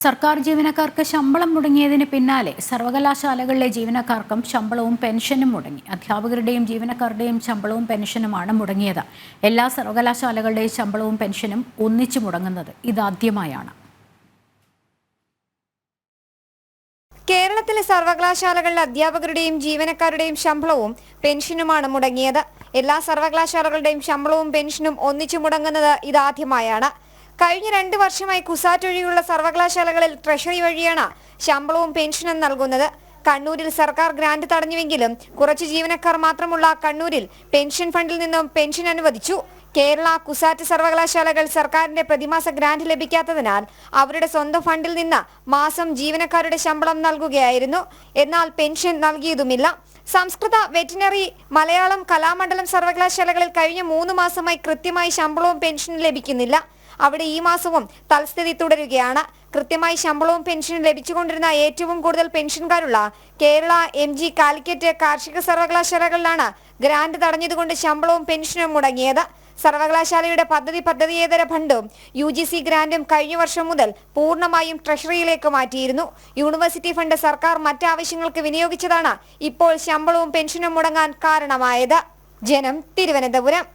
സർക്കാർ ജീവനക്കാർക്ക് ശമ്പളം മുടങ്ങിയതിന് പിന്നാലെ സർവകലാശാലകളിലെ ജീവനക്കാർക്കും ശമ്പളവും പെൻഷനും മുടങ്ങി. അധ്യാപകരുടെയും ജീവനക്കാരുടെയും ശമ്പളവും പെൻഷനുമാണ് മുടങ്ങിയത്. എല്ലാ സർവകലാശാലകളുടെയും ശമ്പളവും പെൻഷനും ഒന്നിച്ചു മുടങ്ങുന്നത് ഇതാദ്യമായാണ്. കേരളത്തിലെ സർവകലാശാലകളിലെ അധ്യാപകരുടെയും ജീവനക്കാരുടെയും ശമ്പളവും പെൻഷനുമാണ് മുടങ്ങിയത്. എല്ലാ സർവകലാശാലകളുടെയും ശമ്പളവും പെൻഷനും ഒന്നിച്ചു മുടങ്ങുന്നത് ഇതാദ്യമായാണ്. കഴിഞ്ഞ 2 വർഷമായി കുസാറ്റ് ഒഴികെയുള്ള സർവകലാശാലകളിൽ ട്രഷറി വഴിയാണ് ശമ്പളവും പെൻഷനും നൽകുന്നത്. കണ്ണൂരിൽ സർക്കാർ ഗ്രാന്റ് തടഞ്ഞുവെങ്കിലും കുറച്ച് ജീവനക്കാർ മാത്രമുള്ള കണ്ണൂരിൽ പെൻഷൻ ഫണ്ടിൽ നിന്നും പെൻഷൻ അനുവദിച്ചു. കേരള, കുസാറ്റ് സർവകലാശാലകൾ സർക്കാരിന്റെ പ്രതിമാസ ഗ്രാന്റ് ലഭിക്കാത്തതിനാൽ അവരുടെ സ്വന്തം ഫണ്ടിൽ നിന്ന് മാസം ജീവനക്കാരുടെ ശമ്പളം നൽകുകയായിരുന്നു. എന്നാൽ പെൻഷൻ നൽകിയതുമില്ല. സംസ്കൃത, വെറ്റിനറി, മലയാളം, കലാമണ്ഡലം സർവകലാശാലകളിൽ കഴിഞ്ഞ 3 മാസമായി കൃത്യമായി ശമ്പളവും പെൻഷനും ലഭിക്കുന്നില്ല. അവിടെ ഈ മാസവും തൽസ്ഥിതി തുടരുകയാണ്. കൃത്യമായി ശമ്പളവും പെൻഷനും ലഭിച്ചുകൊണ്ടിരുന്ന ഏറ്റവും കൂടുതൽ പെൻഷൻകാരുള്ള കേരള, MG, കാലിക്കറ്റ്, കാർഷിക സർവകലാശാലകളിലാണ് ഗ്രാന്റ് തടഞ്ഞതുകൊണ്ട് ശമ്പളവും പെൻഷനും മുടങ്ങിയത്. സർവകലാശാലയുടെ പദ്ധതിയേതര ഫണ്ടും UGC ഗ്രാന്റും കഴിഞ്ഞ വർഷം മുതൽ പൂർണ്ണമായും ട്രഷറിയിലേക്ക് മാറ്റിയിരുന്നു. യൂണിവേഴ്സിറ്റി ഫണ്ട് സർക്കാർ മറ്റാവശ്യങ്ങൾക്ക് വിനിയോഗിച്ചതാണ് ഇപ്പോൾ ശമ്പളവും പെൻഷനും മുടങ്ങാൻ കാരണമായത്. ജനം, തിരുവനന്തപുരം.